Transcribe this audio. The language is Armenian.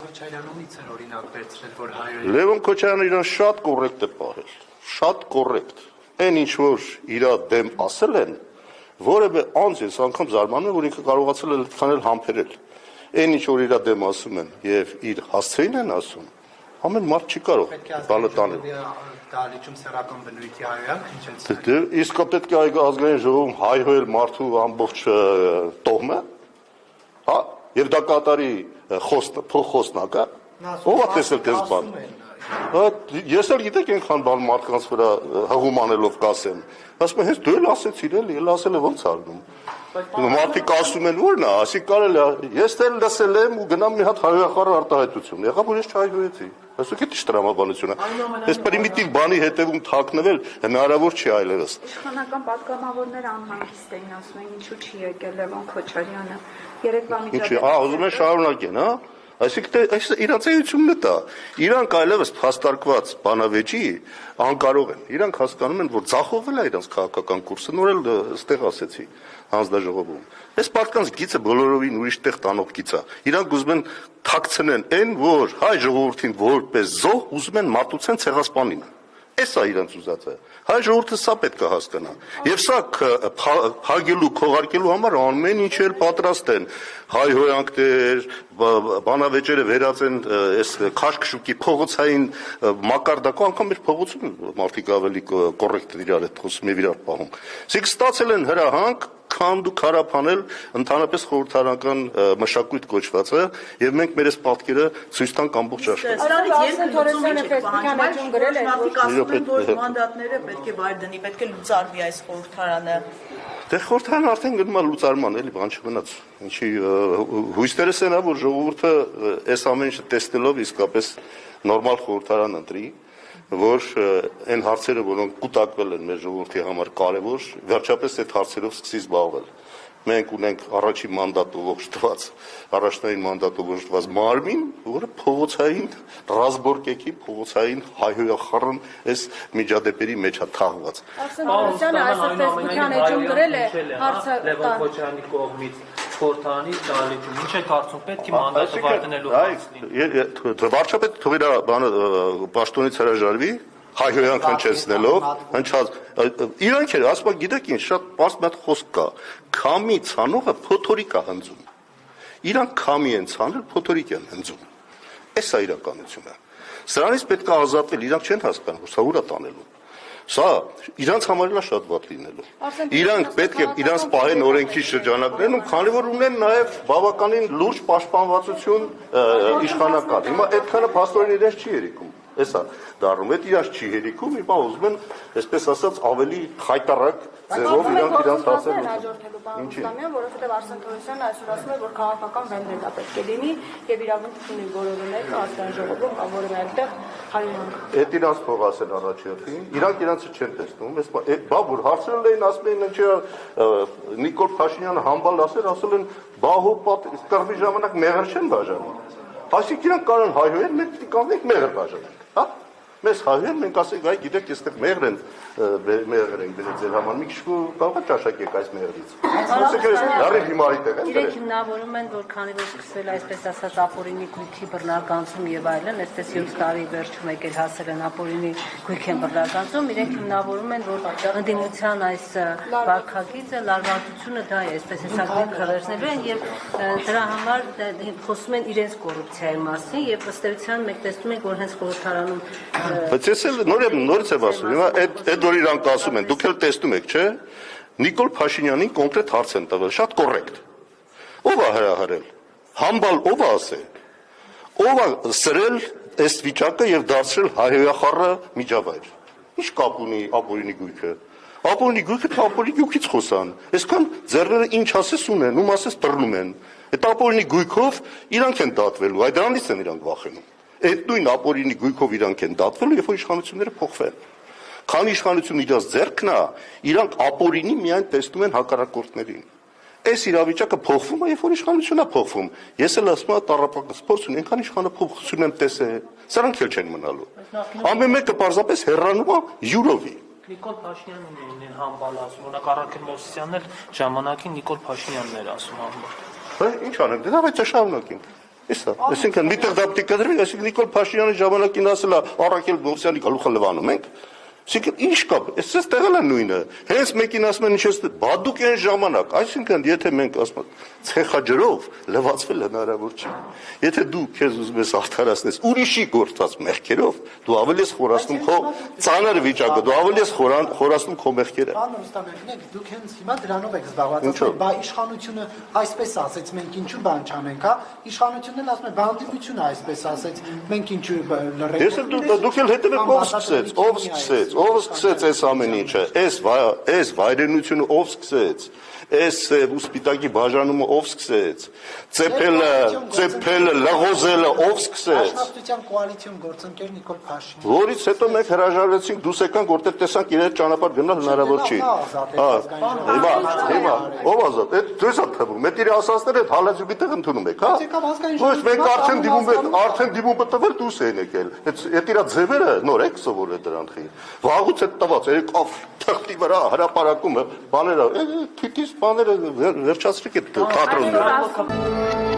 Քոչարյանից են օրինակ վերցրել, որ հայերը Լևոն Քոչարյանը իրան շատ կոռեկտ է պահել, շատ կոռեկտ։ Այն ինչ որ իր դեմ ասել են, որևէ անձ ես անգամ զարմանում եմ, որ ինքը կարողացել է այդքան էլ համբերել։ Այն ինչ որ իր դեմ ասում են եւ իր հասցեին են ասում, ամեն մարդ չի կարող բանը տանել։ դահլիճում սեռական բնույթի հայոյանք հնչեցին։ Իսկ պետք է ազգային ժողովում հայհոյել մարդու ամբողջ տոհմը, հա, եւ դա կատարի փոխխոսնակա, ով է տեսել դες բան։ Ես էլ գիտեք այնքան բան մարդկանց վրա հղում անելով կասեմ, ասում եմ հենց դու էլ ասեցիր էլ ասել է ոնց արնում։ Մարդիկ ասում են որն է, ասի կարելի է, ես էլ լսել եմ ու գնամ մի հատ հայոյախառը արտահայտություն, եղավ որ ես չհայհոյեցի։ Այսօք է տրամաբանությունը։ Այս պրիմիտիվ բանի հետևում թաքնվել հնարավոր չի այլևս։ Իշխանական պատգամավորները անհանգիստ էին ասում են ինչու չի եկել Լևոն Քոչարյանը։ Երեկվա միջոցով։ Ուզում են շարունակեն, հա։ Այսինքն իրանց էությունն է դա։ Իրանք այլևս փաստարկված բանավեճի անկարող են։ Իրանք հասկանում են, որ ձախողվել է իրանց քաղաքական կուրսը, նոր էլ ստեղ ասեցի հանձնաժողովում։ Այս մարդկանց գիծը բոլորովին ուրիշ տեղ տանող գիծ է։ Իրանք ուզում են թաքցնեն այն, որ հայ ժողովրդին որպես զոհ ուզում են մատուցեն ցեղասպանին։ Այս է իրանց ուզածը։ Հայ ժողովուրդը սա պետք է հասկանա։ Եվ սա փագելու, քողարկելու համար ամեն ինչ էլ պատրաստ են։ Հայհոյանքներ, բանավեճերը վերածեն այս քաշքշուկի փողոցային մակարդակով, անգամ մեր փողոցում մարդիկ ավելի կոռեկտ իրար հետ խոսում եւ իրար պահում։ Իսկ ստացել են հրահանգ քան դու քարափանել ընդհանրապես խորհրդարանական մշակույթ կոչվածը եւ մենք մեր այս պատկերը ցույց տանք ամբողջ աշխարհին։ Մանդատները պետք է վայր դնի, պետք է լուծարվի այս խորհրդարանը։ Դե խորհրդարանը արդեն գնում է լուծարման, էլի բան չմնաց։ Ինչի հույսերս են, որ ժողովուրդը այս ամեն ինչը տեսնելով իսկապես նորմալ խորհրդարան ընտրի, որ այն հարցերը, որոնք կուտակվել են մեր ժողովրդի համար կարևոր, վերջապես այդ հարցերով սկսի զբաղվել։ Մենք ունենք առաջին մանդատով օժտված, առաջնային մանդատով օժտված մարմին, որը փողոցային ռազմորկեկի, փողոցային հայհոյախառն այս միջադեպերի մեջ է թաղված։ Արսեն Պետրոսյանը այսօր ֆեյսբուքյան էջում գրել է հարցը Լևոն Քոչարյանի կողմից խորհրդարանի դահլիճում։ Ինչ եք կարծում, պետք է մանդատը վայրդնելու հարց լինի։ Վարչապետը թող իր բանը պաշտոնից հրաժարվի, հայհոյանք հնչեցնելով, հնչած իրանք էր, ասում գիտեք ինչ, շատ բարձ մեծ խոսք կա, քամի ցանողը փոթորիկ է հնձում։ Իրանք քամի են ցանել, փոթորիկ են հնձում։ Այս է իրականությունը։ Սրանից պետք է ազատվել, իրանք չեն հասկանում, որ սա ուր է տանելու։ Սա իրանց համար էլ շատ վատ լինելու։ Իրանք պետք է իրանց պահեն օրենքի շրջանակներում, քանի որ ունեն նաև բավականին լուրջ պաշտպանվածություն իշխանական։ Հիմա այդքանը փաստորեն իրենց չի երիկում։ Էսա դառնում է իրաց չի հերիքում, հիմա ուզում են, այսպես ասած, ավելի խայտարակ ձևով իրանք իրաց հարցեր հաջորդելու բան Ռուստամյան, որովհետև Արսեն Պետրոսյանը այսօր ասում է, որ քաղաքական վենդետա պետք է լինի եւ իրավունք ունի որևէ ազգային ժողովում կամ որևէ այլտեղ հայրենիք։ Այդ իրանց թող ասեն առաջին, իրանք իրանցը չեն տեսնում, բա որ հարցրել էին, ասում էին, ինչ Նիկոլ Փաշինյանը համբալ ասել են, բահու կռվի ժամանակ մեղր չեն բաժանում։ Այսինքն իրանք կարող են հայհոյել, մենք պիտի կանենք մեղր բաժանենք, հա։ Մեզ հայհոյել, մենք ասենք, այ գիտեք, այստեղ մեղր են դրել ձեր համար, մի քիչ կարող է ճաշակեք այս մեղրից։ Լարի հիմարի տեղ են դրել։ Իրենք հիմնավորում են, որ քանի որ սկսվել այսպես ասած ապօրինի գույքի բռնականցում եւ այլն, այսպես 7 տարի վերջում եկել հասել են ապօրինի գույք են բռնականցում, իրենք հիմնավորում են, որ ընդդիմության այս վարքագիծը լարվածությունը դա է, այսպես հեսա քրերնելու են եւ դրա համար խոսում են իրենց կոռուպցիայի մասին եւ ըստ էության մենք տեսնում ենք, որ հենց խորհրդարանում Բայց ես էլ նորից եմ ասում, հիմա այդ որ իրանք ասում են, դուք էլ տեսնում եք, չէ՞, Նիկոլ Փաշինյանին կոնկրետ հարց են տվել, շատ կոռեկտ։ Ո՞վ է հրահարել։ Համբալ ո՞վ է ասել։ Ո՞վ է սրել այս վիճակը եւ դարձրել հայհոյախառը միջավայր։ Ինչ կապ ունի ապօրինի գույքը։ Ապօրինի գույքը ապօրինի գույքից խոսան։ Այսքան ձեռները ինչ ասես ունեն, ում ասես բռնում են։ Այդ ապօրինի գույքով իրանք են դատվելու, այդ դրանից են իրանք վախենում։ Այդ նույն ապօրինի գույքով իրանք են դատվելու, երբ որ իշխանությունները փոխվեն։ Քանի իշխանությունը իրաց ձեռքն է, իրանք ապօրինի միայն տեսնում են հակառակորդներին։ Այս իրավիճակը փոխվում է, երբ որ իշխանությունն է փոխվում։ Ես էլ ասում եմ, տառապական սպորտ ունի, այնքան իշխանափոխություն եմ տեսել, սրանք էլ չեն մնալու։ Ամեն մեկը պարզապես հեռանում է յուրովի։ Նիկոլ Փաշինյանն ունեն համբալ ասում, օրինակ Առաքել Մովսիսյանն էլ ժամանակին Նիկոլ Փաշինյանն էր ասում համբալ։ Ինչ անենք, դե դա բայց շարունակենք։ Իսա, այսինքն միտեղ դապտի կադրվի, այսինքն Նիկոլ Փաշինյանի ժամանակին ասել է Առաքել Մովսյանի գլուխը լվանում ենք։ Այսինքն ինչ կա, այսպես տեղել է նույնը։ Հենց մեկին ասում են ինչպես բադուկ են ժամանակ, այսինքն եթե մենք ասում ցեխաջրով լվացվել հնարավոր չի։ Եթե դու քեզ ուզում ես արդարացնես ուրիշի գործած մեղքերով, դու ավելի ես խորացնում քո ծանր վիճակը, դու ավելի ես խորացնում քո մեղքերը։ Պարոն Ռուստամյանին, դուք հենց հիմա դրանով եք զբաղված, բա իշխանությունը այսպես ասեց, մենք ինչու բան չանենք, հա? Իշխանությունն էլ ասում է, բանդիտությունը այսպես ասեց, մենք ինչու լռենք։ Ես դուք էլ հետևեք ով սկսեց այս ամեն ինչը, այս վայրենությունը ով սկսեց, այս ուստիտակի բաժանումը ով սկսեց, ծեփելը, լղոզելը ով սկսեց։ Աշխատության կոալիցիոն գործընկեր Նիկոլ Փաշինյան։ Որից հետո մենք հրաժարվեցինք, դուրս եկանք, որտեղ տեսանք իրենց ճանապարհ գնալ հնարավոր չի։ Հիմա ով ազատ, այդ դες է թվում, այդ իր ասածները այդ հալածուկի տեղ ընդունում եք, հա։ Ոչ, մենք արդեն դիմում տվել դուրս են եկել։ Այդ իր ձևերը նոր եք սովորել դրանցի։ Վաղուց է տված, եկավ թղթի վրա հրապարակումը, բաները, քիթից բաները վերջացրիք այդ թատրոնները։